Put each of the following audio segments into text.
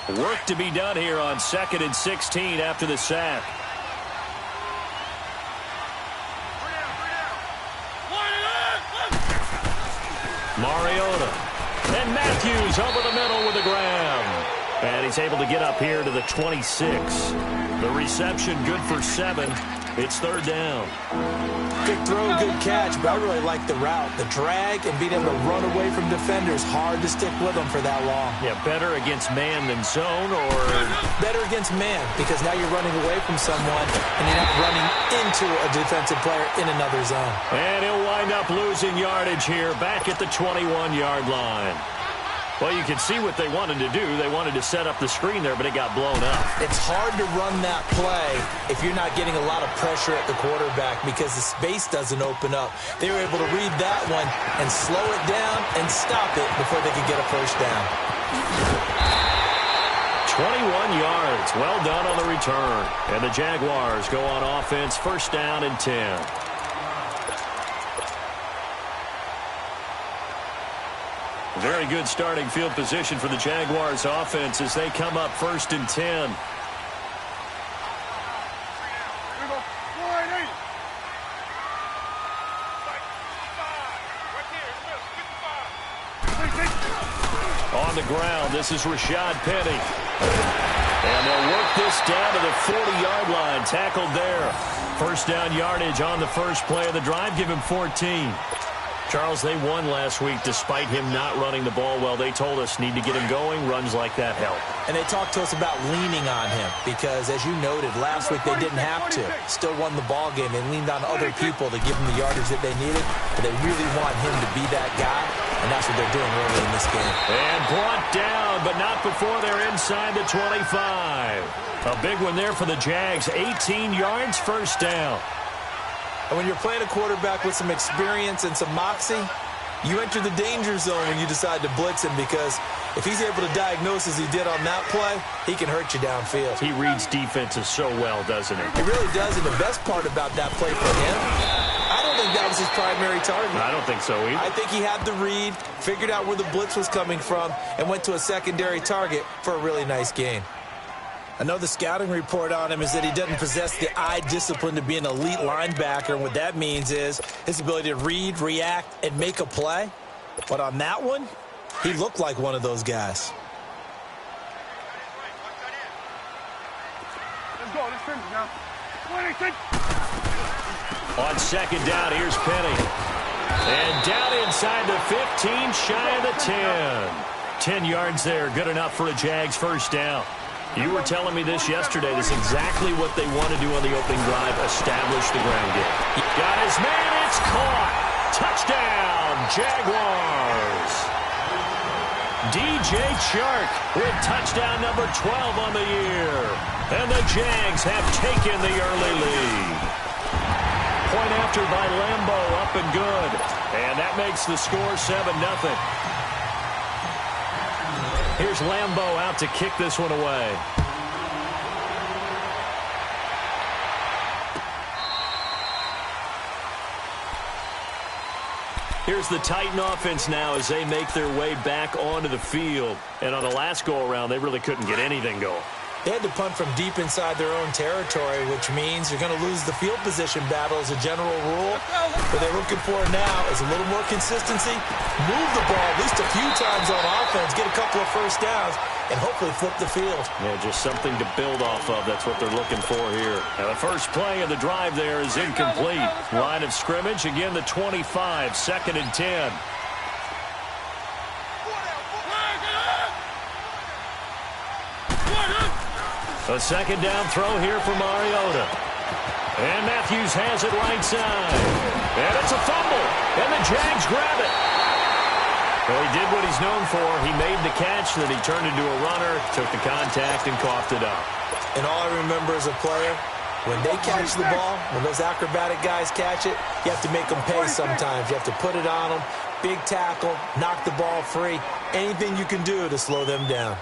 Work to be done here on 2nd and 16 after the sack. Mariota. And Matthews over the middle with the grab. And he's able to get up here to the 26. The reception good for 7. It's 3rd down. Good throw, good catch, but I really like the route. The drag and being able to run away from defenders, hard to stick with them for that long. Yeah, better against man than zone, or? Better against man, because now you're running away from someone and you're not running into a defensive player in another zone. And he'll wind up losing yardage here back at the 21-yard line. Well, you can see what they wanted to do. They wanted to set up the screen there, but it got blown up. It's hard to run that play if you're not getting a lot of pressure at the quarterback because the space doesn't open up. They were able to read that one and slow it down and stop it before they could get a first down. 21 yards. Well done on the return. And the Jaguars go on offense, 1st down and 10. Very good starting field position for the Jaguars offense as they come up 1st and 10. On the ground, this is Rashad Penny. And they'll work this down to the 40-yard line. Tackled there. 1st down yardage on the first play of the drive. Give him 14. Charles, they won last week despite him not running the ball well. They told us need to get him going. Runs like that help. And they talked to us about leaning on him because, as you noted, last week they didn't have to. Still won the ball game. They leaned on other people to give them the yardage that they needed. But they really want him to be that guy, and that's what they're doing early in this game. And brought down, but not before they're inside the 25. A big one there for the Jags. 18 yards, 1st down. And when you're playing a quarterback with some experience and some moxie, you enter the danger zone when you decide to blitz him because if he's able to diagnose as he did on that play, he can hurt you downfield. He reads defenses so well, doesn't he? He really does, and the best part about that play for him, I don't think that was his primary target. I don't think so either. I think he had the read, figured out where the blitz was coming from, and went to a secondary target for a really nice gain. Another scouting report on him is that he doesn't possess the eye discipline to be an elite linebacker. And what that means is his ability to read, react, and make a play. But on that one, he looked like one of those guys. Let's go. Let's finish now. 26. On 2nd down, here's Penny. And down inside the 15, shy of the 10. 10 yards there, good enough for a Jags 1st down. You were telling me this yesterday. This is exactly what they want to do on the opening drive, establish the ground game. Got his man, it's caught. Touchdown, Jaguars. DJ Chark with touchdown number 12 on the year. And the Jags have taken the early lead. Point after by Lambo, up and good. And that makes the score 7-0. Here's Lambo out to kick this one away. Here's the Titan offense now as they make their way back onto the field. And on the last go-around, they really couldn't get anything going. They had to punt from deep inside their own territory, which means you're going to lose the field position battle as a general rule. What they're looking for now is a little more consistency, move the ball at least a few times on offense, get a couple of first downs, and hopefully flip the field. Yeah, just something to build off of. That's what they're looking for here. Now, the first play of the drive there is incomplete. Line of scrimmage, again, the 25, 2nd and 10. A 2nd down throw here for Mariota. And Matthews has it right side. And it's a fumble. And the Jags grab it. Well, he did what he's known for. He made the catch, then he turned into a runner, took the contact, and coughed it up. And all I remember as a player, when they catch the ball, when those acrobatic guys catch it, you have to make them pay sometimes. You have to put it on them, big tackle, knock the ball free, anything you can do to slow them down.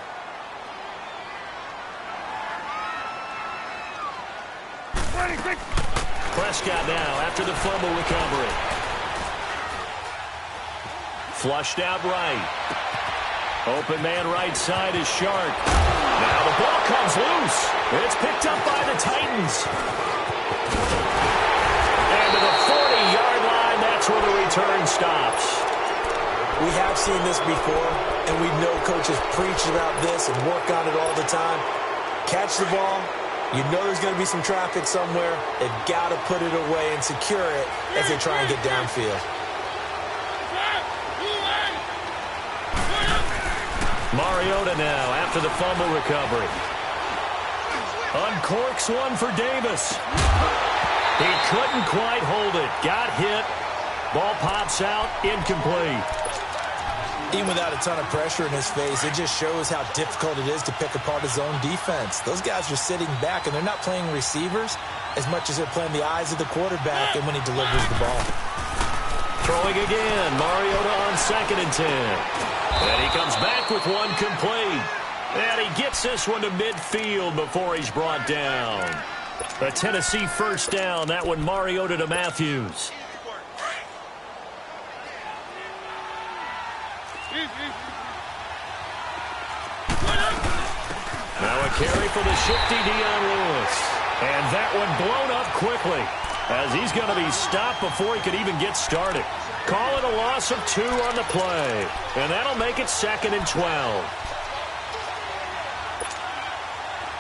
Prescott now after the fumble recovery. Flushed out right. Open man right side is Shark. the ball comes loose. It's picked up by the Titans. And to the 40-yard line, that's where the return stops. We have seen this before, and we know coaches preach about this and work on it all the time. Catch the ball. You know there's going to be some traffic somewhere. They've got to put it away and secure it as they try and get downfield. Mariota now after the fumble recovery. Uncorks one for Davis. He couldn't quite hold it. Got hit. Ball pops out. Incomplete. Even without a ton of pressure in his face, it just shows how difficult it is to pick apart his own defense. Those guys are sitting back, and they're not playing receivers as much as they're playing the eyes of the quarterback and when he delivers the ball. Throwing again. Mariota on 2nd and 10. And he comes back with one complete. And he gets this one to midfield before he's brought down. A Tennessee first down. That one Mariota to Matthews. Now a carry for the shifty Dion Lewis. And that one blown up quickly as he's going to be stopped before he could even get started. Call it a loss of 2 on the play. And that'll make it 2nd and 12.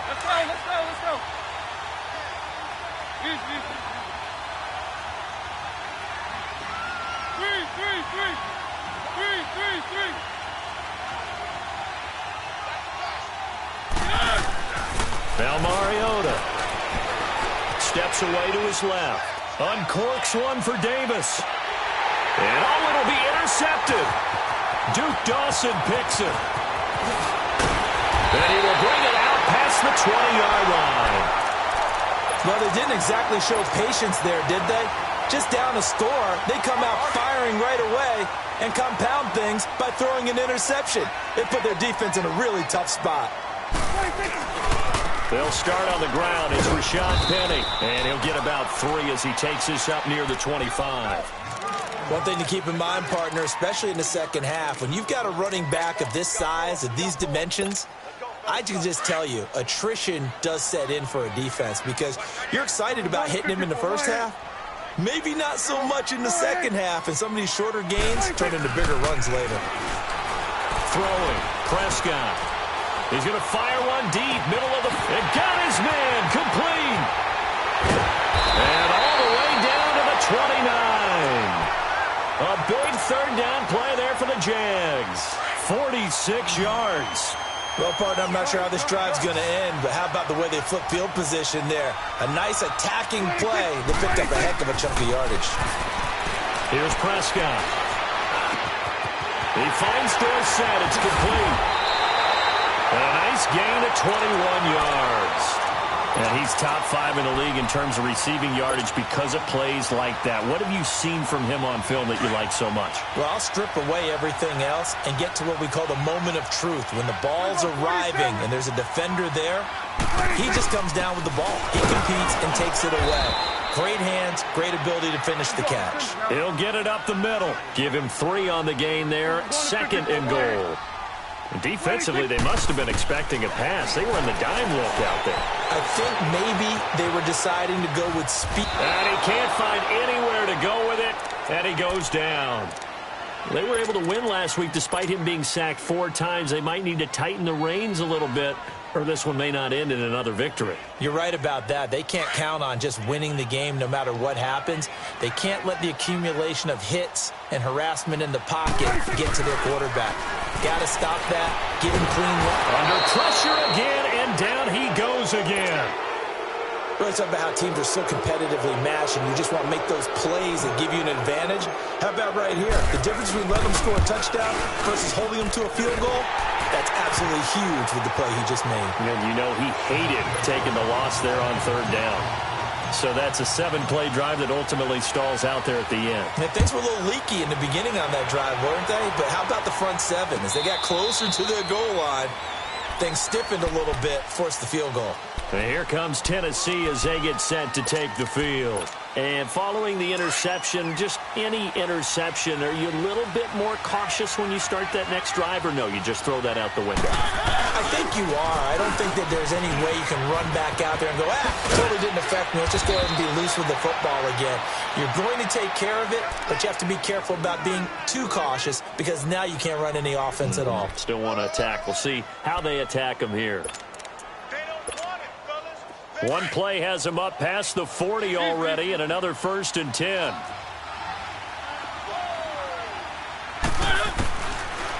Let's go, let's go, let's go. Three. Now Mariota steps away to his left. Uncorks one for Davis. And it'll be intercepted. Duke Dawson picks it. And he will bring it out past the 20-yard line. Well, they didn't exactly show patience there, did they? Just down a score, they come out firing right away and compound things by throwing an interception. They put their defense in a really tough spot. They'll start on the ground. It's Rashad Penny. And he'll get about 3 as he takes this up near the 25. One thing to keep in mind, partner, especially in the second half, when you've got a running back of this size, of these dimensions, I can just tell you, attrition does set in for a defense because you're excited about hitting him in the first half. Maybe not so much in the second half, and some of these shorter gains turn into bigger runs later. Throwing, Prescott. He's going to fire one deep, middle of the... And got his man, complete. And all the way down to the 29. A big third down play there for the Jags. 46 yards. Well, partner, I'm not sure how this drive's going to end, but how about the way they flip field position there? A nice attacking play that picked up a heck of a chunk of yardage. Here's Prescott. He finds Dorsett. It's complete. And a nice gain of 21 yards. And he's top 5 in the league in terms of receiving yardage because of plays like that. What have you seen from him on film that you like so much? Well, I'll strip away everything else and get to what we call the moment of truth. When the ball's arriving and there's a defender there, he just comes down with the ball. He competes and takes it away. Great hands, great ability to finish the catch. He'll get it up the middle. Give him 3 on the gain there. 2nd and goal. Defensively, they must have been expecting a pass. They were in the dime look out there. I think maybe they were deciding to go with speed. And he can't find anywhere to go with it, and he goes down. They were able to win last week despite him being sacked 4 times. They might need to tighten the reins a little bit, or this one may not end in another victory. You're right about that. They can't count on just winning the game no matter what happens. They can't let the accumulation of hits and harassment in the pocket get to their quarterback. Got to stop that. Get him clean. Under pressure again, and down he goes again. Really talk about how teams are so competitively matched and you just want to make those plays that give you an advantage. How about right here? The difference between letting them score a touchdown versus holding them to a field goal, that's absolutely huge with the play he just made. And you know he hated taking the loss there on 3rd down. So that's a 7-play drive that ultimately stalls out there at the end. And things were a little leaky in the beginning on that drive, weren't they? But how about the front 7? As they got closer to their goal line, things stiffened a little bit, forced the field goal. And here comes Tennessee as they get set to take the field. And following the interception, just any interception, are you a little bit more cautious when you start that next drive, or no, you just throw that out the window? I think you are. I don't think that there's any way you can run back out there and go, totally didn't affect me. Let's just go ahead and be loose with the football again. You're going to take care of it, but you have to be careful about being too cautious because now you can't run any offense at all. Still want to attack. We'll see how they attack him here. One play has him up past the 40 already, and another 1st and 10.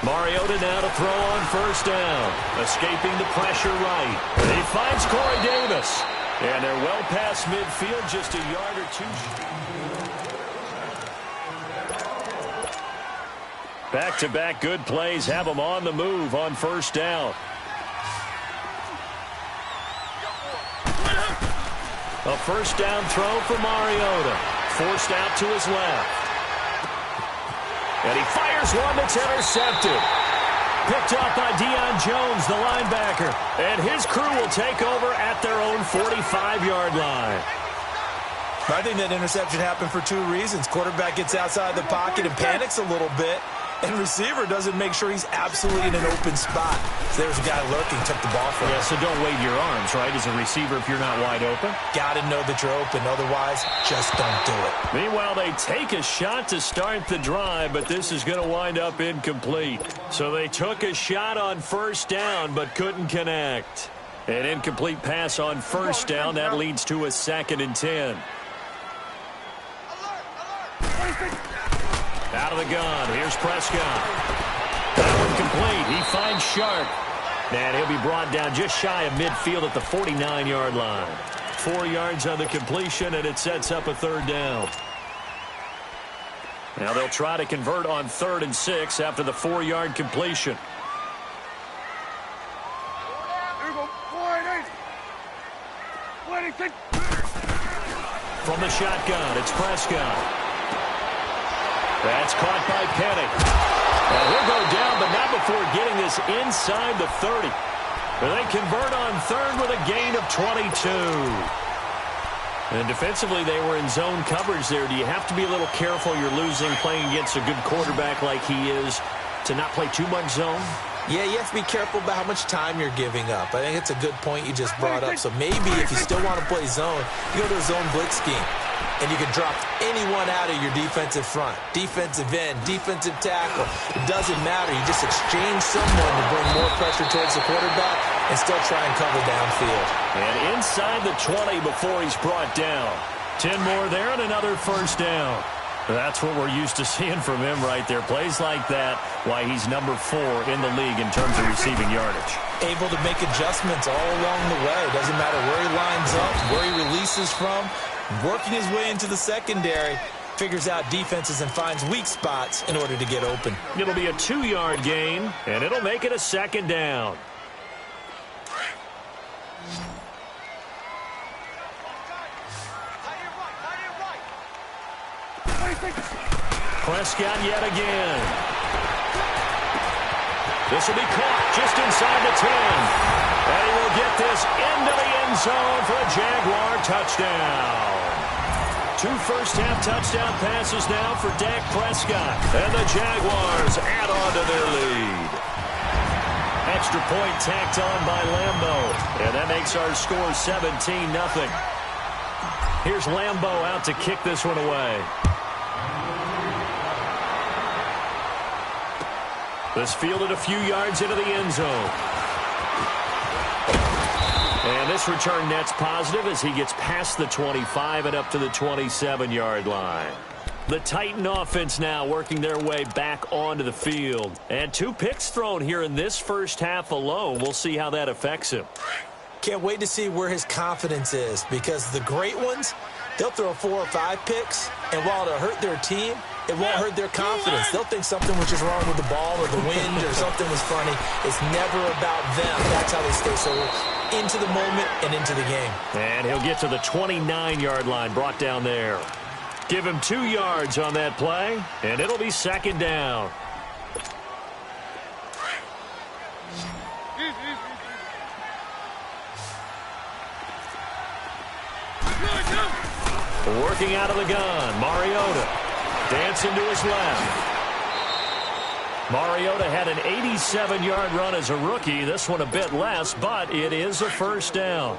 Mariota now to throw on 1st down. Escaping the pressure right. He finds Corey Davis. And they're well past midfield, just a yard or two. Back-to-back good plays have them on the move on 1st down. A 1st down throw for Mariota. Forced out to his left. And he fires one that's intercepted. Picked up by Deion Jones, the linebacker. And his crew will take over at their own 45-yard line. I think that interception happened for 2 reasons. Quarterback gets outside the pocket and panics a little bit. And receiver doesn't make sure he's absolutely in an open spot. So there's a guy lurking, took the ball from him. Yeah, so don't wave your arms, right, as a receiver if you're not wide open. Got to know that you're open. Otherwise, just don't do it. Meanwhile, they take a shot to start the drive, but this is going to wind up incomplete. So they took a shot on 1st down, but couldn't connect. An incomplete pass on 1st down. That leads to a 2nd and 10. Out of the gun. Here's Prescott. That one complete. He finds Sharp. And he'll be brought down just shy of midfield at the 49-yard line. 4 yards on the completion, and it sets up a 3rd down. Now they'll try to convert on 3rd and 6 after the 4-yard completion. From the shotgun, it's Prescott. That's caught by Penny. And he'll go down, but not before getting this inside the 30. They convert on 3rd with a gain of 22. And defensively, they were in zone coverage there. Do you have to be a little careful? You're losing, playing against a good quarterback like he is, to not play too much zone? Yeah, you have to be careful about how much time you're giving up. I think it's a good point you just brought up. So maybe if you still want to play zone, you go to a zone blitz scheme. And you can drop anyone out of your defensive front. Defensive end, defensive tackle. It doesn't matter. You just exchange someone to bring more pressure towards the quarterback and still try and cover downfield. And inside the 20 before he's brought down. 10 more there and another 1st down. That's what we're used to seeing from him right there. Plays like that, why he's number 4 in the league in terms of receiving yardage. Able to make adjustments all along the way. Doesn't matter where he lines up, where he releases from. Working his way into the secondary, figures out defenses and finds weak spots in order to get open. It'll be a 2-yard gain, and it'll make it a 2nd down. Prescott yet again. This will be caught just inside the 10. And he will get this into the end zone for a Jaguar touchdown. 2 first-half touchdown passes now for Dak Prescott. And the Jaguars add on to their lead. Extra point tacked on by Lambo. And that makes our score 17-0. Here's Lambo out to kick this one away. This fielded a few yards into the end zone. And this return net's positive as he gets past the 25 and up to the 27-yard line. The Titan offense now working their way back onto the field. And 2 picks thrown here in this first half alone. We'll see how that affects him. Can't wait to see where his confidence is, because the great ones, they'll throw 4 or 5 picks, and while it'll hurt their team, it won't hurt their confidence. They'll think something was just wrong with the ball or the wind or something was funny. It's never about them. That's how they stay so into the moment and into the game. And he'll get to the 29-yard line, brought down there. Give him 2 yards on that play, and it'll be 2nd down. Working out of the gun, Mariota. Dancing to his left. Mariota had an 87-yard run as a rookie. This one a bit less, but it is a first down.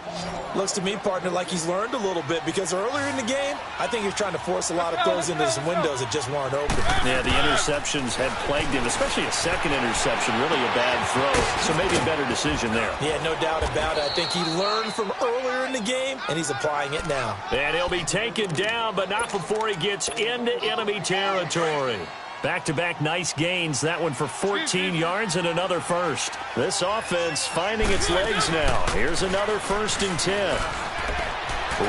Looks to me, partner, like he's learned a little bit because earlier in the game, I think he was trying to force a lot of throws into some windows that just weren't open. Yeah, the interceptions had plagued him, especially a second interception, really a bad throw. So maybe a better decision there. Yeah, no doubt about it. I think he learned from earlier in the game, and he's applying it now. And he'll be taken down, but not before he gets into enemy territory. Back-to-back nice gains. That one for 14 yards and another first. This offense finding its legs now. Here's another 1st and 10.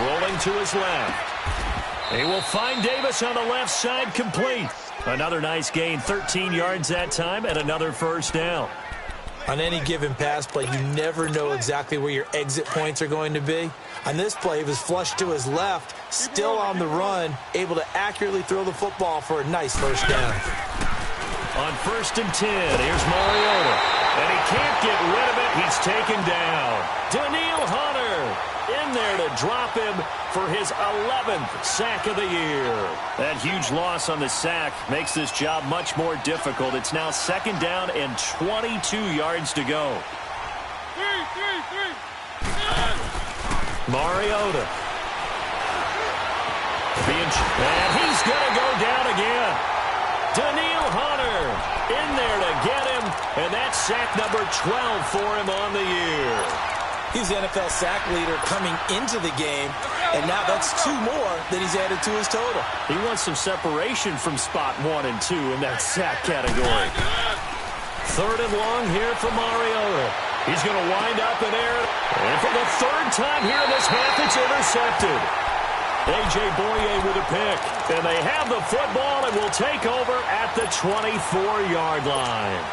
Rolling to his left. He will find Davis on the left side, complete. Another nice gain, 13 yards that time, and another first down. On any given pass play, you never know exactly where your exit points are going to be. On this play, he was flushed to his left, still on the run, able to accurately throw the football for a nice first down. On 1st and 10, here's Mariota. And he can't get rid of it. He's taken down. Daniil Hunter in there to drop him for his 11th sack of the year. That huge loss on the sack makes this job much more difficult. It's now 2nd down and 22 yards to go. Mariota. And he's going to go down again. Daniil Hunter in there to get him, and that's sack number 12 for him on the year. He's the NFL sack leader coming into the game, and now that's 2 more that he's added to his total. He wants some separation from spot 1 and 2 in that sack category. 3rd and long here for Mariota. He's going to wind up in air, and for the 3rd time here in this half, it's intercepted. A.J. Boye with a pick, and they have the football and will take over at the 24-yard line.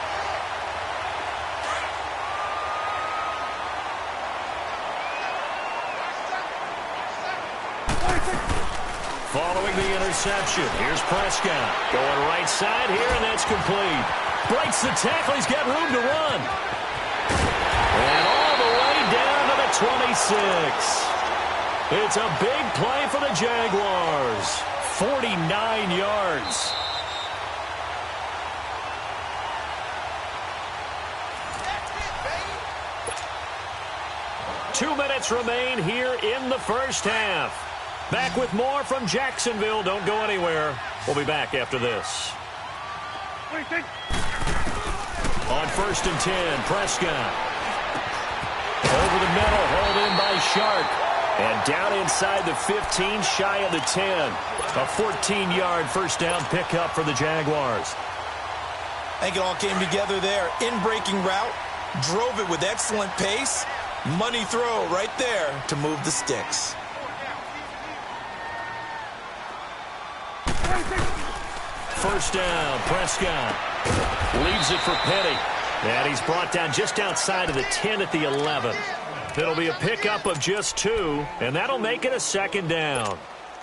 Following the interception, here's Prescott. Going right side here, and that's complete. Breaks the tackle. He's got room to run. And all the way down to the 26. It's a big play for the Jaguars. 49 yards. Two minutes remain here in the first half. Back with more from Jacksonville. Don't go anywhere. We'll be back after this. On 1st and 10, Prescott. Over the middle, hauled in by Sharp. And down inside the 15, shy of the 10. A 14-yard first down pickup for the Jaguars. I think it all came together there. In-breaking route, drove it with excellent pace. Money throw right there to move the sticks. First down, Prescott leaves it for Penny. And he's brought down just outside of the 10 at the 11. It'll be a pickup of just 2, and that'll make it a 2nd down.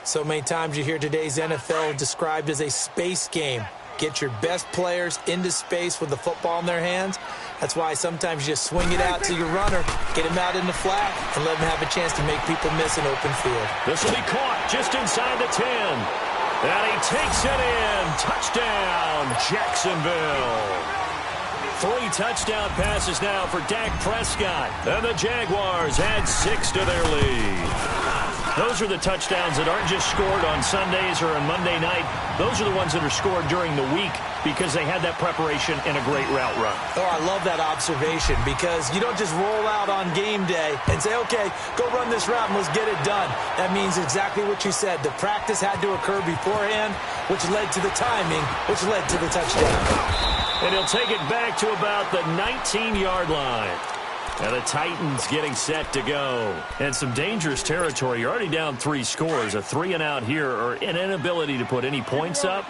So many times you hear today's NFL described as a space game. Get your best players into space with the football in their hands. That's why sometimes you just swing it out to your runner, get him out in the flat, and let him have a chance to make people miss an open field. This will be caught just inside the 10. And he takes it in. Touchdown, Jacksonville. 3 touchdown passes now for Dak Prescott. And the Jaguars add 6 to their lead. Those are the touchdowns that aren't just scored on Sundays or on Monday night. Those are the ones that are scored during the week because they had that preparation and a great route run. Oh, I love that observation because you don't just roll out on game day and say, okay, go run this route and let's get it done. That means exactly what you said. The practice had to occur beforehand, which led to the timing, which led to the touchdown. And he'll take it back to about the 19-yard line. And the Titans getting set to go. And some dangerous territory. You're already down 3 scores. A 3-and-out here or an inability to put any points up.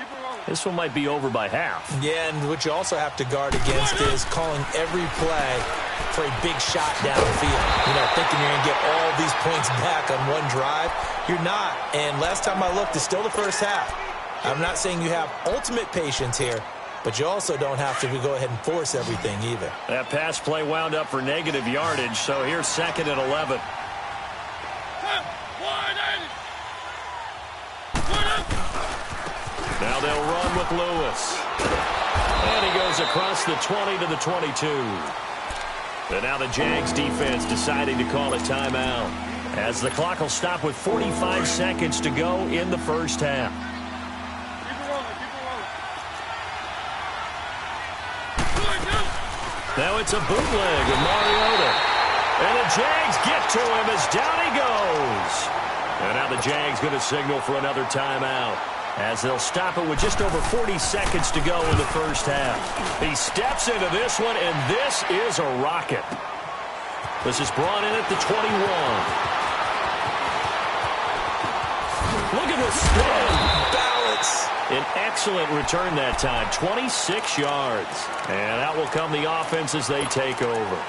This one might be over by half. Yeah, and what you also have to guard against is calling every play for a big shot downfield. You know, thinking you're going to get all these points back on one drive. You're not. And last time I looked, it's still the first half. I'm not saying you have ultimate patience here, but you also don't have to go ahead and force everything either. That pass play wound up for negative yardage, so here's 2nd and 11. Now they'll run with Lewis. And he goes across the 20 to the 22. And now the Jags defense deciding to call a timeout, as the clock will stop with 45 seconds to go in the first half. Keep it rolling, keep it rolling. Now it's a bootleg with Mariota. And the Jags get to him as down he goes. And now the Jags going to signal for another timeout, as they'll stop it with just over 40 seconds to go in the first half. He steps into this one, and this is a rocket. This is brought in at the 21. Look at the spin. Balance. An excellent return that time, 26 yards. And out will come the offense as they take over.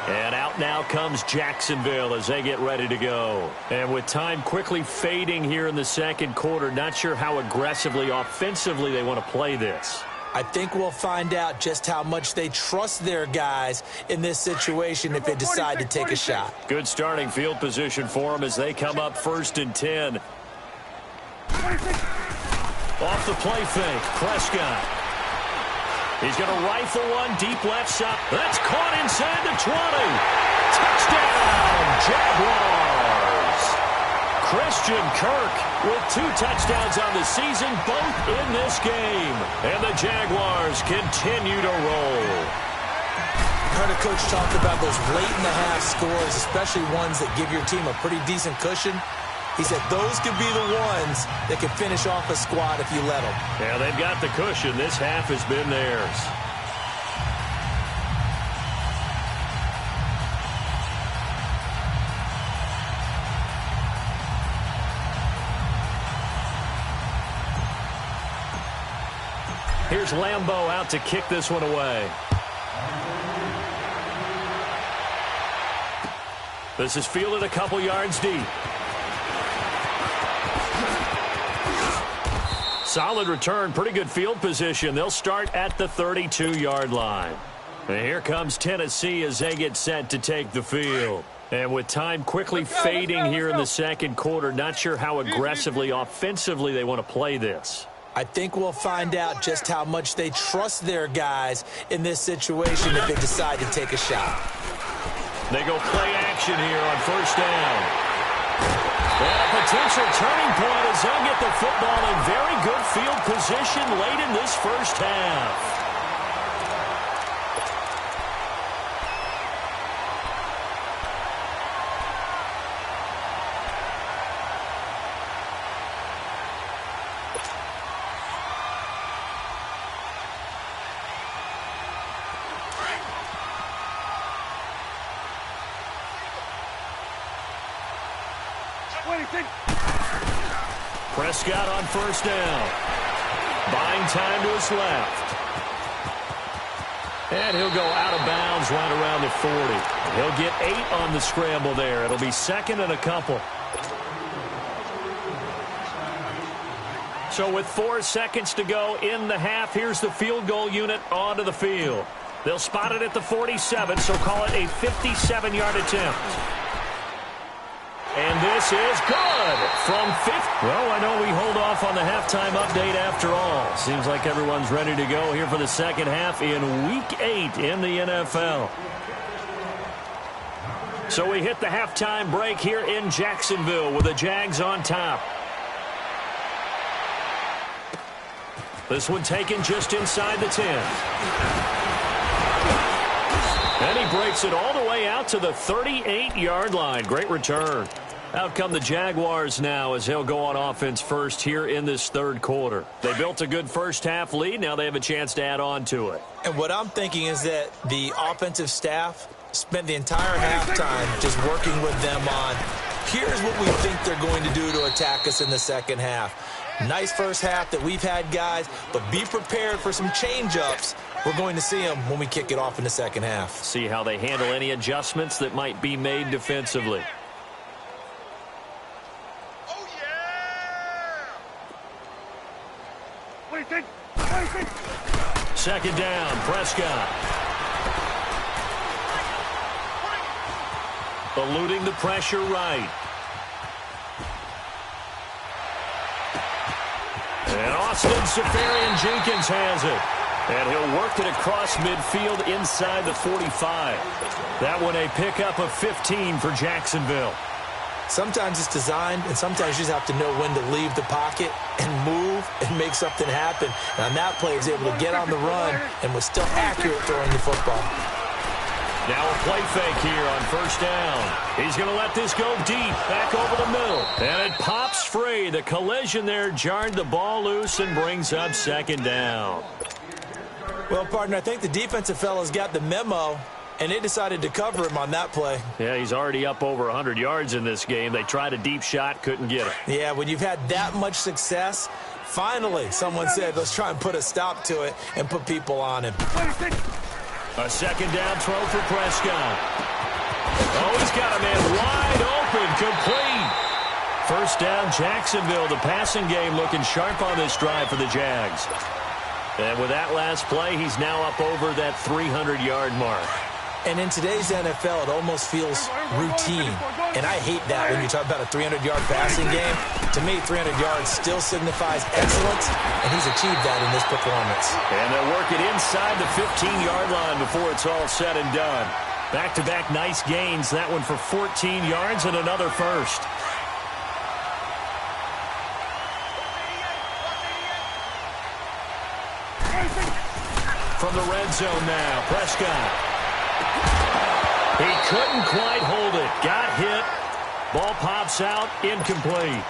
And out now comes Jacksonville as they get ready to go. And with time quickly fading here in the second quarter, not sure how aggressively, offensively they want to play this. I think we'll find out just how much they trust their guys in this situation if they decide to take a shot. Good starting field position for them as they come up 1st and 10. Off the play fake, Prescott. He's going to rifle one deep left side. That's caught inside the 20. Touchdown, Jaguars. Christian Kirk with 2 touchdowns on the season, both in this game. And the Jaguars continue to roll. Heard a coach talk about those late-in-the-half scores, especially ones that give your team a pretty decent cushion. He said those could be the ones that can finish off a squad if you let them. Yeah, they've got the cushion. This half has been theirs. Here's Lambeau out to kick this one away. This is fielded a couple yards deep. Solid return, pretty good field position. They'll start at the 32-yard line. And here comes Tennessee as they get set to take the field. And with time quickly fading here in the second quarter, not sure how aggressively, offensively they want to play this. I think we'll find out just how much they trust their guys in this situation if they decide to take a shot. They go play action here on 1st down. And a potential turning point as they'll get the football in very good field position late in this first half. Prescott on 1st down. Buying time to his left. And he'll go out of bounds right around the 40. He'll get 8 on the scramble there. It'll be 2nd and a couple. So with 4 seconds to go in the half, here's the field goal unit onto the field. They'll spot it at the 47, so call it a 57-yard attempt. And this is good from 50. Well, I know we hold off on the halftime update after all. Seems like everyone's ready to go here for the second half in Week 8 in the NFL. So we hit the halftime break here in Jacksonville with the Jags on top. This one taken just inside the 10. And he breaks it all the way out to the 38-yard line. Great return. Out come the Jaguars now as they'll go on offense first here in this third quarter. They built a good first half lead. Now they have a chance to add on to it. And what I'm thinking is that the offensive staff spent the entire halftime just working with them on, here's what we think they're going to do to attack us in the second half. Nice first half that we've had, guys, but be prepared for some change-ups. We're going to see them when we kick it off in the second half. See how they handle any adjustments that might be made defensively. Oh, yeah! What do you think? What do you think? Second down, Prescott. Eluding the pressure right. And Austin Seferian-Jenkins has it. And he'll work it across midfield inside the 45. That one a pickup of 15 for Jacksonville. Sometimes it's designed, and sometimes you just have to know when to leave the pocket and move and make something happen. And on that play, he was able to get on the run and was still accurate throwing the football. Now a play fake here on first down. He's going to let this go deep, back over the middle. And it pops free. The collision there jarred the ball loose and brings up second down. Well, partner, I think the defensive fellas got the memo, and they decided to cover him on that play. Yeah, he's already up over 100 yards in this game. They tried a deep shot, couldn't get it. Yeah, when you've had that much success, finally someone said, let's try and put a stop to it and put people on him. A second down throw for Prescott. Oh, he's got a man wide open, complete. First down, Jacksonville. The passing game looking sharp on this drive for the Jags. And with that last play, he's now up over that 300-yard mark. And in today's NFL, it almost feels routine. And I hate that when you talk about a 300-yard passing game. To me, 300 yards still signifies excellence, and he's achieved that in this performance. And they'll work it inside the 15-yard line before it's all said and done. Back-to-back nice gains. That one for 14 yards and another first. From the red zone now, Prescott. He couldn't quite hold it. Got hit. Ball pops out, incomplete.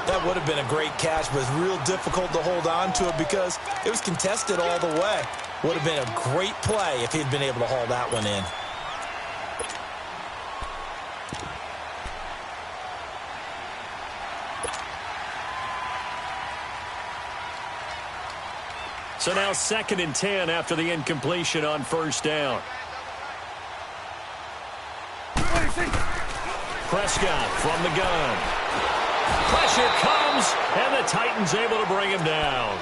That would have been a great catch, but it's real difficult to hold on to it because it was contested all the way. Would have been a great play if he'd been able to haul that one in. So now 2nd and 10 after the incompletion on first down. Prescott from the gun. Pressure comes, and the Titans able to bring him down.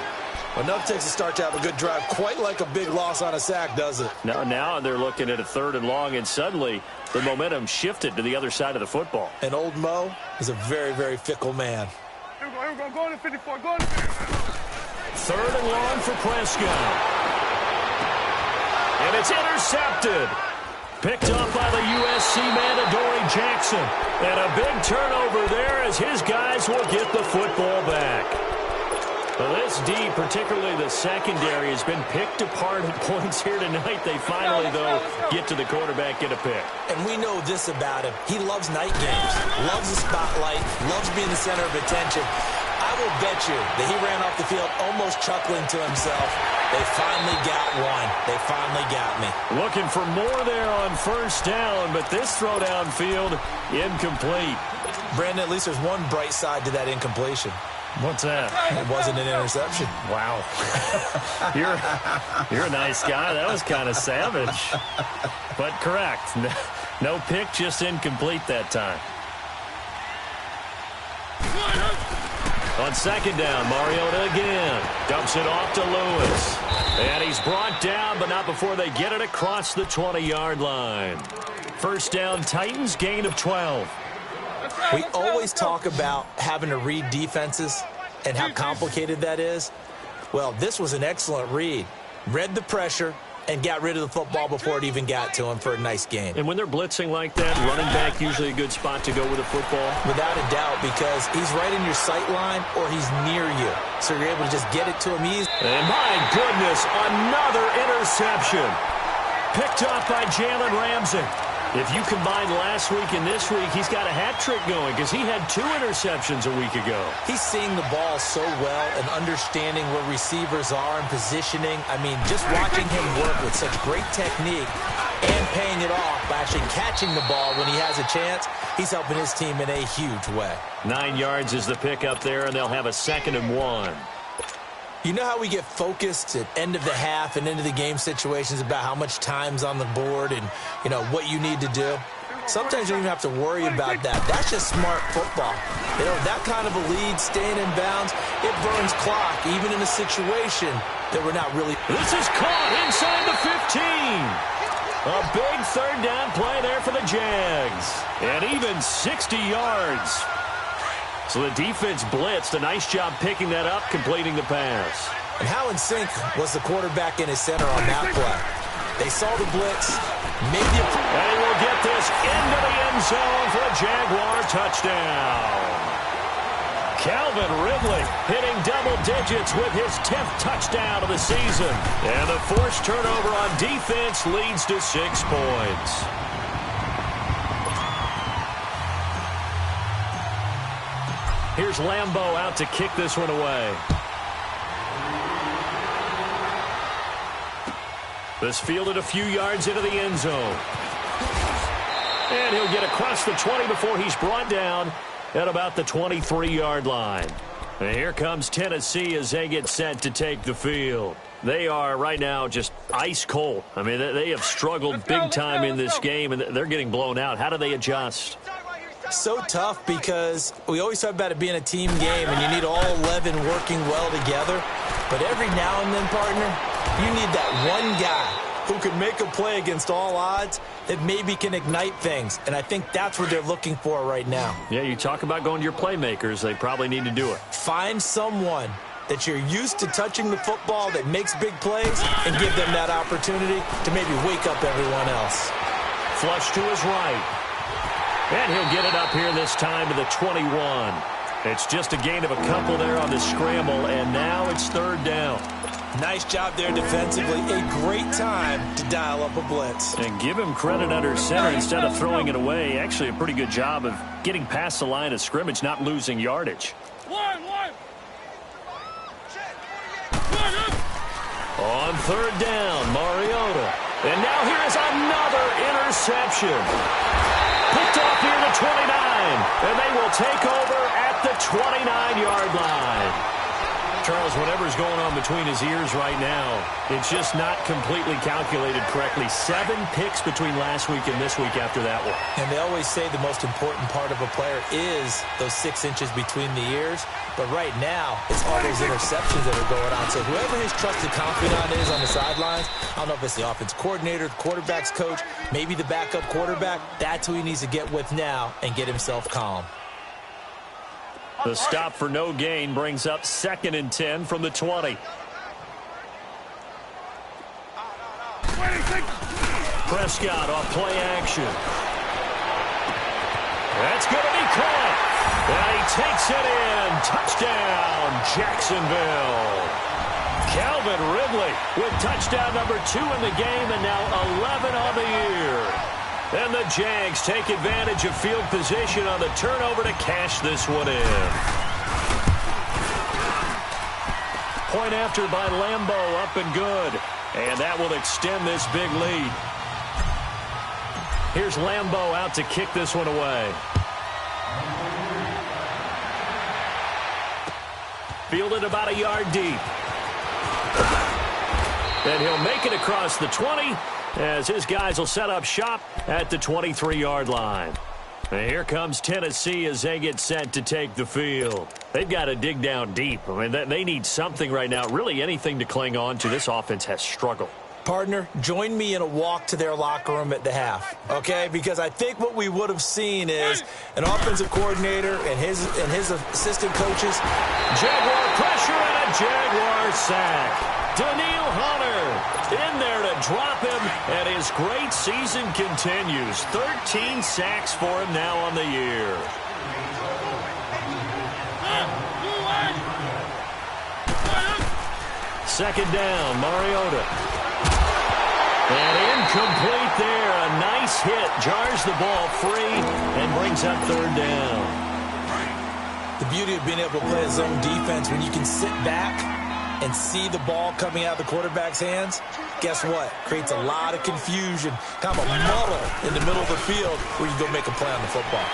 Enough takes a start to have a good drive. Quite like a big loss on a sack, does it? Now they're looking at a 3rd and long, and suddenly the momentum shifted to the other side of the football. And old Mo is a very, very fickle man. Here we go. Go to 54. Go to 54. 3rd and long for Prescott. And it's intercepted. Picked up by the USC man, Adoree Jackson. And a big turnover there as his guys will get the football back. Well, this D, particularly the secondary, has been picked apart at points here tonight. They finally, though, get to the quarterback, get a pick. And we know this about him. He loves night games, loves the spotlight, loves being the center of attention. I will bet you that he ran off the field almost chuckling to himself. They finally got one. They finally got me. Looking for more there on first down, but this throw downfield, incomplete. Brandon, at least there's one bright side to that incompletion. What's that? It wasn't an interception. Wow. You're a nice guy. That was kind of savage. But correct. No pick, just incomplete that time. On 2nd down, Mariota again. Dumps it off to Lewis. And he's brought down, but not before they get it across the 20-yard line. First down, Titans, gain of 12. We always talk about having to read defenses and how complicated that is. Well, this was an excellent read. Read the pressure and got rid of the football before it even got to him for a nice game. And when they're blitzing like that, running back usually a good spot to go with the football? Without a doubt, because he's right in your sight line or he's near you. So you're able to just get it to him easy. And my goodness, another interception. Picked up by Jalen Ramsey. If you combine last week and this week, he's got a hat trick going because he had 2 interceptions a week ago. He's seeing the ball so well and understanding where receivers are and positioning. I mean, just watching him work with such great technique and paying it off by actually catching the ball when he has a chance, he's helping his team in a huge way. 9 yards is the pickup there, and they'll have a 2nd and 1. You know how we get focused at end of the half and into the game situations about how much time's on the board and, you know, what you need to do? Sometimes you don't even have to worry about that. That's just smart football. You know, that kind of a lead, staying in bounds, it burns clock, even in a situation that we're not really... This is caught inside the 15. A big 3rd down play there for the Jags. And even 60 yards. So the defense blitzed. A nice job picking that up, completing the pass. And how in sync was the quarterback and his center on that play? They saw the blitz. Maybe they will get this into the end zone for a Jaguar touchdown. Calvin Ridley hitting double digits with his 10th touchdown of the season. And the forced turnover on defense leads to 6 points. Here's Lambeau out to kick this one away. This fielded a few yards into the end zone. And he'll get across the 20 before he's brought down at about the 23-yard line. And here comes Tennessee as they get set to take the field. They are right now just ice cold. I mean, they have struggled big time in this game, and they're getting blown out. How do they adjust? So tough because we always talk about it being a team game, and you need all 11 working well together. But every now and then, partner, you need that one guy who can make a play against all odds that maybe can ignite things. And I think that's what they're looking for right now. Yeah, you talk about going to your playmakers. They probably need to do it. Find someone that you're used to touching the football that makes big plays and give them that opportunity to maybe wake up everyone else. Flush to his right. And he'll get it up here this time to the 21. It's just a gain of a couple there on the scramble, and now it's 3rd down. Nice job there defensively. A great time to dial up a blitz. And give him credit under center instead of throwing it away. Actually, a pretty good job of getting past the line of scrimmage, not losing yardage. On 3rd down, Mariota. And now here is another interception. Picked off near the 29. And they will take over at the 29-yard line. Charles, whatever's going on between his ears right now, it's just not completely calculated correctly. 7 picks between last week and this week after that one. And they always say the most important part of a player is those 6 inches between the ears. But right now, it's all those interceptions that are going on. So whoever his trusted confidant is on the sidelines, I don't know if it's the offense coordinator, the quarterback's coach, maybe the backup quarterback, that's who he needs to get with now and get himself calm. The stop for no gain brings up 2nd and 10 from the 20. Prescott off play action. That's going to be caught. And he takes it in. Touchdown, Jacksonville. Calvin Ridley with touchdown number 2 in the game and now 11 on the year. And the Jags take advantage of field position on the turnover to cash this one in. Point after by Lambeau, up and good. And that will extend this big lead. Here's Lambeau out to kick this one away. Fielded about a yard deep. And he'll make it across the 20 as his guys will set up shop at the 23-yard line. And here comes Tennessee as they get set to take the field. They've got to dig down deep. I mean, they need something right now, really anything to cling on to. This offense has struggled. Partner, join me in a walk to their locker room at the half, okay? Because I think what we would have seen is an offensive coordinator and his assistant coaches. Jaguar pressure and a Jaguar sack. Daniil Hunter in there to drop him, and his great season continues. 13 sacks for him now on the year. Second down, Mariota. And incomplete there. A nice hit. Jars the ball free and brings up 3rd down. The beauty of being able to play a zone defense when you can sit back and see the ball coming out of the quarterback's hands, guess what? Creates a lot of confusion, kind of a muddle in the middle of the field where you go make a play on the football.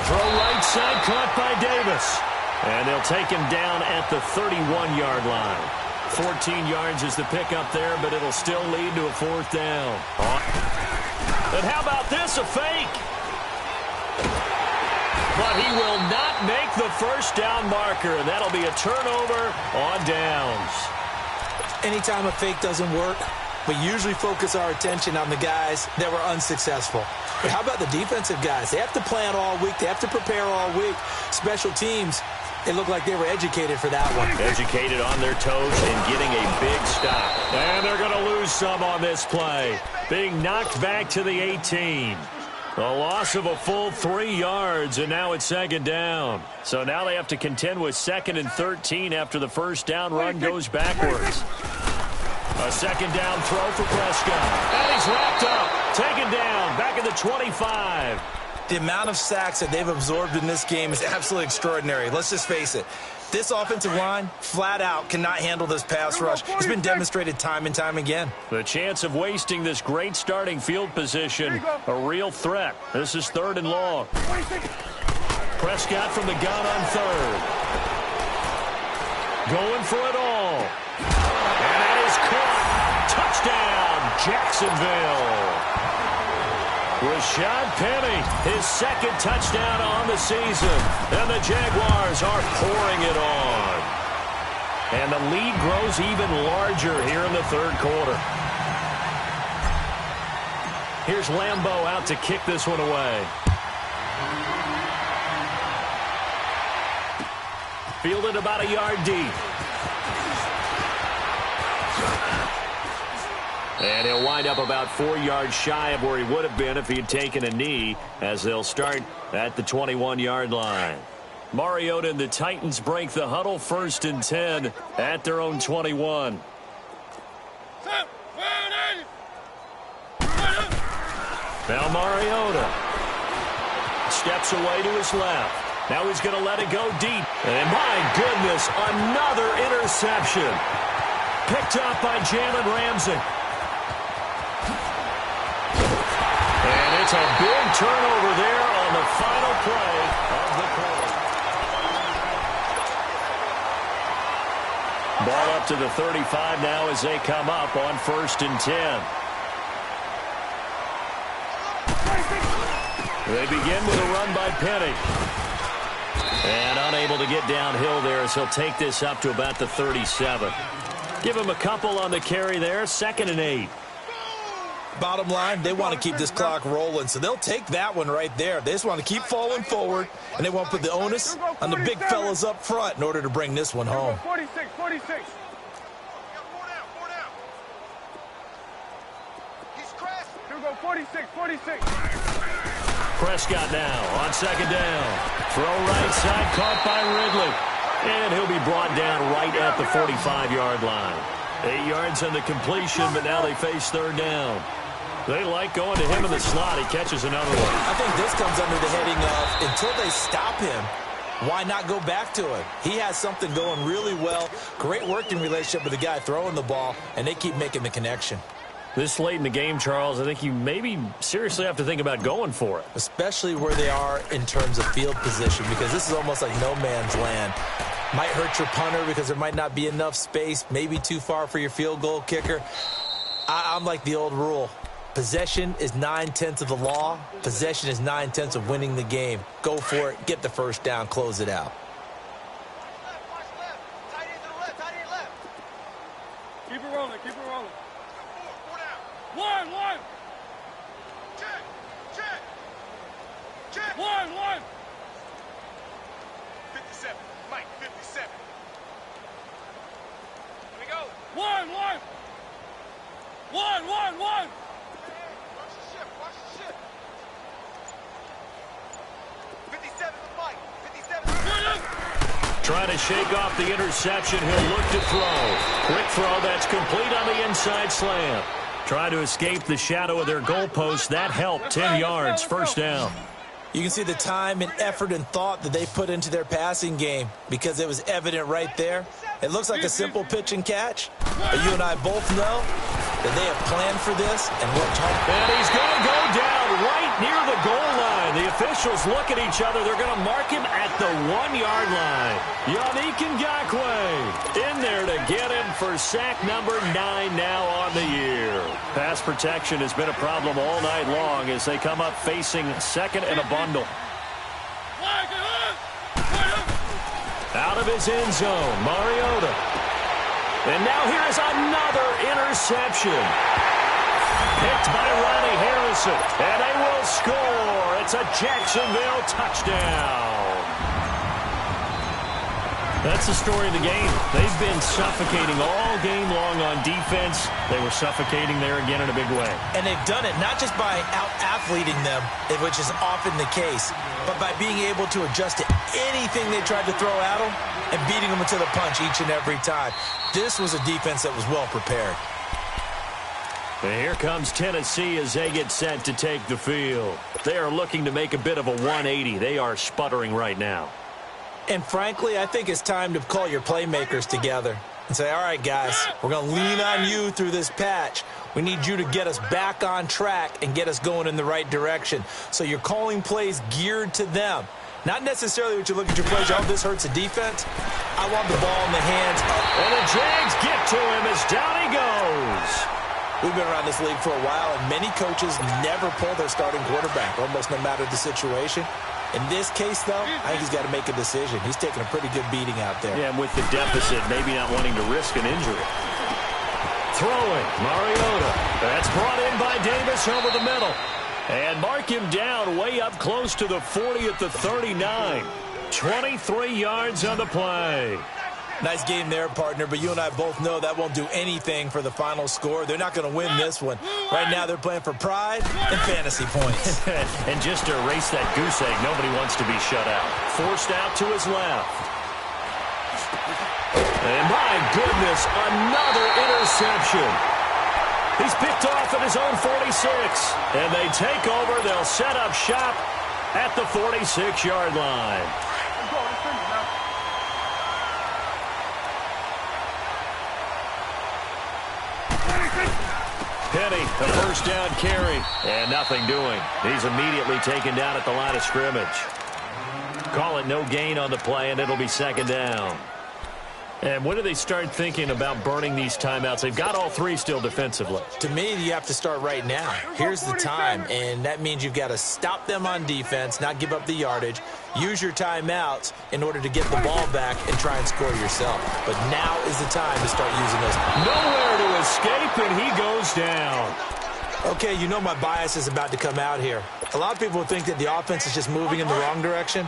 Throw right side, caught by Davis. And they'll take him down at the 31-yard line. 14 yards is the pickup there, but it'll still lead to a 4th down. And how about this, a fake? But he will not make the 1st down marker, and that'll be a turnover on downs. Anytime a fake doesn't work, we usually focus our attention on the guys that were unsuccessful. But how about the defensive guys? They have to plan all week. They have to prepare all week. Special teams, It looked like they were educated for that one. Educated on their toes and getting a big stop. And they're going to lose some on this play. Being knocked back to the 18. A loss of a full 3 yards, and now it's second down. So now they have to contend with 2nd and 13 after the first down run goes backwards. A second down throw for Prescott. And he's wrapped up. Taken down. Back at the 25. The amount of sacks that they've absorbed in this game is absolutely extraordinary. Let's just face it. This offensive line, flat out, cannot handle this pass rush. It's been demonstrated time and time again. The chance of wasting this great starting field position, a real threat. This is 3rd and long. Prescott from the gun on 3rd. Going for it all. And that is caught. Touchdown, Jacksonville. Rashad Penny, his 2nd touchdown on the season. And the Jaguars are pouring it on. And the lead grows even larger here in the 3rd quarter. Here's Lambeau out to kick this one away. Fielded about a yard deep. And he'll wind up about 4 yards shy of where he would have been if he had taken a knee, as they'll start at the 21-yard line. Mariota and the Titans break the huddle, 1st and 10 at their own 21. Now Mariota steps away to his left. Now he's going to let it go deep. And my goodness, another interception. Picked up by Jalen Ramsey. And it's a big turnover there on the final play of the quarter. Ball up to the 35 now as they come up on 1st and 10. They begin with a run by Penny. And unable to get downhill there, so he'll take this up to about the 37. Give him a couple on the carry there, 2nd and 8. Bottom line, they want to keep this clock rolling, so they'll take that one right there. They just want to keep falling forward, and they want to put the onus on the big fellas up front in order to bring this one home. 46, 46. He's crashing. Here we go, 46, 46. Prescott now on 2nd down. Throw right side, caught by Ridley. And he'll be brought down right at the 45-yard line. 8 yards on the completion, but now they face 3rd down. They like going to him in the slot. He catches another one. I think this comes under the heading of, until they stop him, why not go back to him? He has something going really well. Great working relationship with the guy throwing the ball, and they keep making the connection. This late in the game, Charles, I think you maybe seriously have to think about going for it. Especially where they are in terms of field position, because this is almost like no man's land. Might hurt your punter because there might not be enough space, maybe too far for your field goal kicker. I'm like the old rule. Possession is 9/10 of the law. Possession is 9/10 of winning the game. Go for it, get the first down, close it out. Keep it rolling, keep it rolling. One. Check. One. 57, Mike, 57. Here we go. One. Watch the ship. 57, Mike, 57. Trying to shake off the interception. He'll look to throw. Quick throw that's complete on the inside slant. Trying to escape the shadow of their goalpost. That helped. 10 yards, 1st down. You can see the time and effort and thought that they put into their passing game because it was evident right there. It looks like a simple pitch and catch, but you and I both know that they have planned for this and worked hard. And he's going to go down right near the goal line. The officials look at each other. They're going to mark him at the 1-yard line. Yannick Ngakoue in there to get him for sack number 9 now on the year. Pass protection has been a problem all night long as they come up facing 2nd and a bundle. Out of his end zone, Mariota. And now here is another interception. Picked by Ronnie Harrison. And they will score. It's a Jacksonville touchdown. That's the story of the game. They've been suffocating all game long on defense. They were suffocating there again in a big way. And they've done it not just by out-athleting them, which is often the case, but by being able to adjust to anything they tried to throw at them and beating them to the punch each and every time. This was a defense that was well prepared. And here comes Tennessee as they get set to take the field. They are looking to make a bit of a 180. They are sputtering right now. And frankly, I think it's time to call your playmakers together and say, all right, guys, we're going to lean on you through this patch. We need you to get us back on track and get us going in the right direction. So you're calling plays geared to them. Not necessarily what you look at your plays, oh, this hurts the defense. I want the ball in the hands of... And the Jags get to him as down he goes. We've been around this league for a while, and many coaches never pull their starting quarterback, almost no matter the situation. In this case, though, I think he's got to make a decision. He's taking a pretty good beating out there. Yeah, and with the deficit, maybe not wanting to risk an injury. Throwing, Mariota. That's brought in by Davis over the middle. And mark him down way up close to the 40 at the 39. 23 yards on the play. Nice game there, partner, but you and I both know that won't do anything for the final score. They're not going to win this one. Right now, they're playing for pride and fantasy points. And just to erase that goose egg, nobody wants to be shut out. Forced out to his left. And my goodness, another interception. He's picked off at his own 46. And they take over. They'll set up shop at the 46-yard line. Penny, the first down carry, and nothing doing. He's immediately taken down at the line of scrimmage. Call it no gain on the play, and it'll be second down. And when do they start thinking about burning these timeouts? They've got all three still defensively. To me, you have to start right now. Here's the time, and that means you've got to stop them on defense, not give up the yardage, use your timeouts in order to get the ball back and try and score yourself. But now is the time to start using those. Nowhere to escape, and he goes down. Okay, you know my bias is about to come out here. A lot of people think that the offense is just moving in the wrong direction.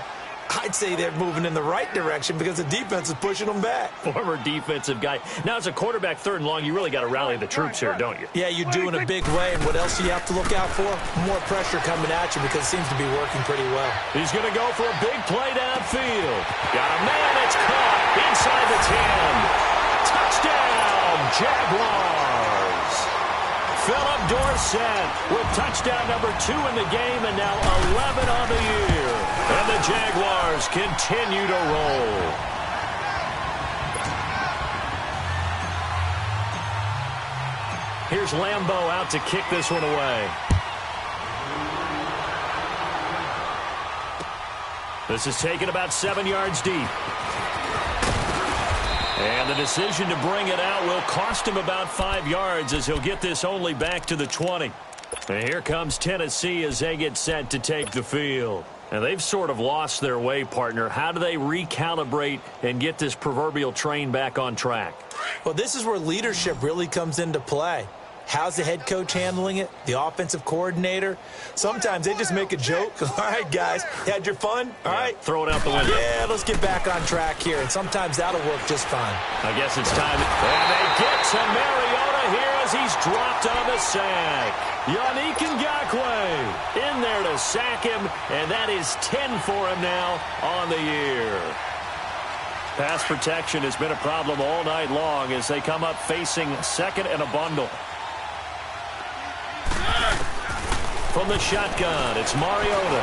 I'd say they're moving in the right direction because the defense is pushing them back. Former defensive guy. Now, as a quarterback, third and long, you really got to rally the troops here, don't you? Yeah, you do in a big way. And what else do you have to look out for? More pressure coming at you because it seems to be working pretty well. He's going to go for a big play downfield. Got a man. It's caught inside the 10. Touchdown, Jaguars. Philip Dorsett with touchdown number 2 in the game and now 11 on the year. And the Jaguars continue to roll. Here's Lambeau out to kick this one away. This is taken about 7 yards deep. And the decision to bring it out will cost him about 5 yards as he'll get this only back to the 20. And here comes Tennessee as they get set to take the field. And they've sort of lost their way, partner. How do they recalibrate and get this proverbial train back on track? Well, this is where leadership really comes into play. How's the head coach handling it? The offensive coordinator? Sometimes they just make a joke. All right, guys, you had your fun? All right. Throw it out the window. Yeah, let's get back on track here. And sometimes that'll work just fine. I guess it's time. And they get to Mariota here as he's dropped on the sack. Yannick Ngakoue in there to sack him, and that is 10 for him now on the year. Pass protection has been a problem all night long as they come up facing second and a bundle. From the shotgun, it's Mariota.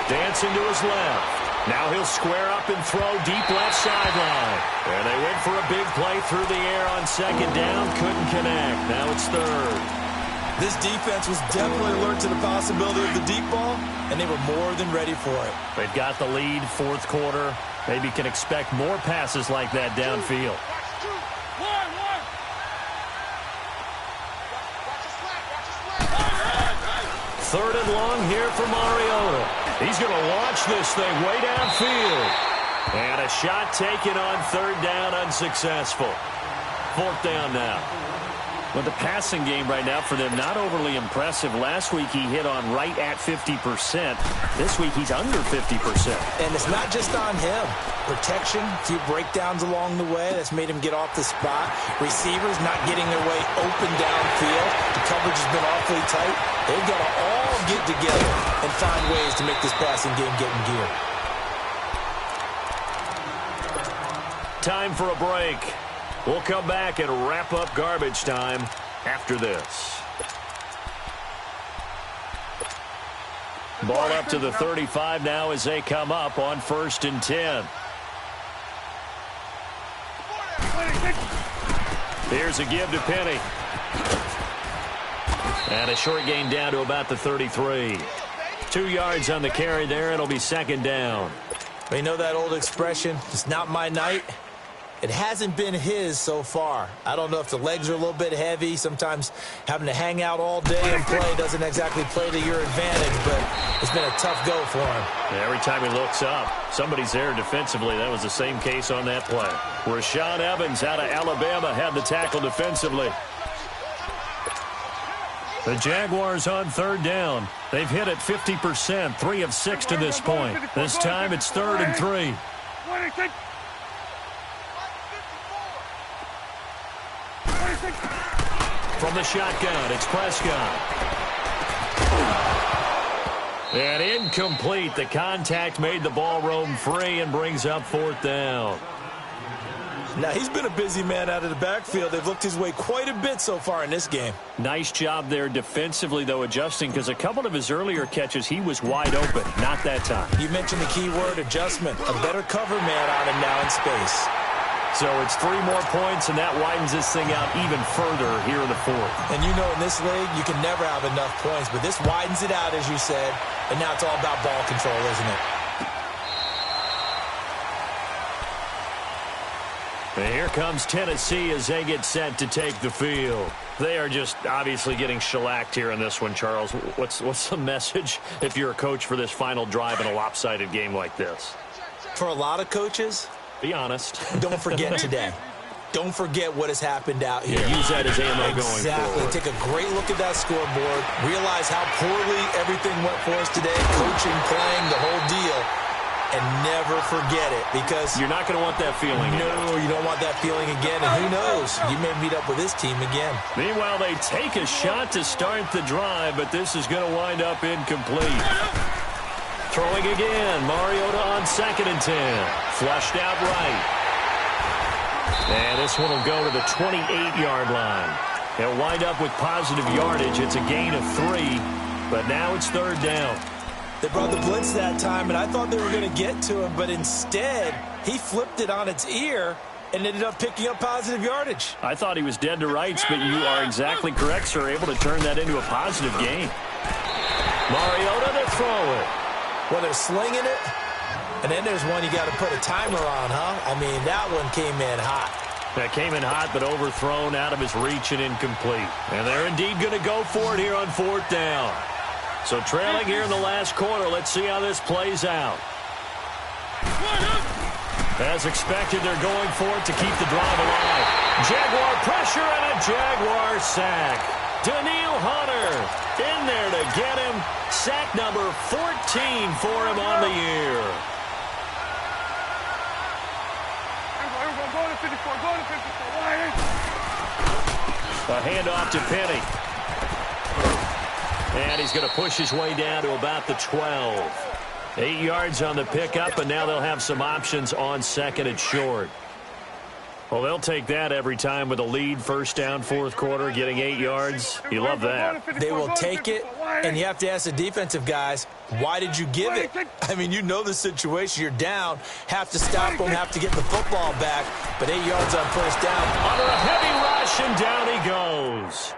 Dancing to his left. Now he'll square up and throw deep left sideline. And they went for a big play through the air on second down. Couldn't connect. Now it's third. This defense was definitely alert to the possibility of the deep ball, and they were more than ready for it. They've got the lead, fourth quarter. Maybe can expect more passes like that downfield. Third and long here for Mariota. He's going to launch this thing way downfield. And a shot taken on third down, unsuccessful. Fourth down now. Well, the passing game right now for them, not overly impressive. Last week he hit on right at 50%. This week he's under 50%. And it's not just on him. Protection, a few breakdowns along the way. That's made him get off the spot. Receivers not getting their way open downfield. The coverage has been awfully tight. They've got to all get together and find ways to make this passing game get in gear. Time for a break. We'll come back and wrap up garbage time after this. Ball up to the 35 now as they come up on 1st and 10. Here's a give to Penny. And a short gain down to about the 33. 2 yards on the carry there. It'll be 2nd down. You know that old expression, it's not my night? It hasn't been his so far. I don't know if the legs are a little bit heavy. Sometimes having to hang out all day and play doesn't exactly play to your advantage, but it's been a tough go for him. Every time he looks up, somebody's there defensively. That was the same case on that play. Rashaan Evans out of Alabama had the tackle defensively. The Jaguars on 3rd down. They've hit it 50%, 3 of 6 to this point. This time it's 3rd and 3. From the shotgun, it's Prescott. And incomplete. The contact made the ball roam free and brings up 4th down. Now, he's been a busy man out of the backfield. They've looked his way quite a bit so far in this game. Nice job there defensively, though, adjusting, because a couple of his earlier catches, he was wide open. Not that time. You mentioned the key word, adjustment. A better cover man on him now in space. So it's 3 more points, and that widens this thing out even further here in the 4th. And you know in this league, you can never have enough points, but this widens it out, as you said, and now it's all about ball control, isn't it? And here comes Tennessee as they get set to take the field. They are just obviously getting shellacked here in this one, Charles. What's the message if you're a coach for this final drive in a lopsided game like this? For a lot of coaches, be honest. Don't forget today. Don't forget what has happened out here. Yeah, use that as ammo going forward. Take a great look at that scoreboard. Realize how poorly everything went for us today. Coaching, playing, the whole deal. And never forget it, because you're not going to want that feeling. No, you don't want that feeling again. And who knows? You may meet up with this team again. Meanwhile, they take a shot to start the drive, but this is going to wind up incomplete. Throwing again. Mariota on 2nd and 10. Flushed out right. And this one will go to the 28-yard line. They'll wind up with positive yardage. It's a gain of 3, but now it's 3rd down. They brought the blitz that time, and I thought they were going to get to him, but instead, he flipped it on its ear and ended up picking up positive yardage. I thought he was dead to rights, but you are exactly correct, sir. Able to turn that into a positive gain. Mariota to throw it. Well, they're slinging it, and then there's one you got to put a timer on, huh? I mean, that one came in hot. That came in hot, but overthrown out of his reach and incomplete. And they're indeed going to go for it here on 4th down. So trailing here in the last quarter, let's see how this plays out. As expected, they're going for it to keep the drive alive. Jaguar pressure and a Jaguar sack. Daniil Hunter in there to get him. Sack number 14 for him on the year. A handoff to Penny. And he's going to push his way down to about the 12. 8 yards on the pickup, and now they'll have some options on 2nd and short. Well, they'll take that every time with a lead, 1st down, 4th quarter, getting 8 yards. You love that. They will take it, and you have to ask the defensive guys, why did you give it? I mean, you know the situation. You're down, have to stop them, have to get the football back, but 8 yards on 1st down. Under a heavy rush, and down he goes.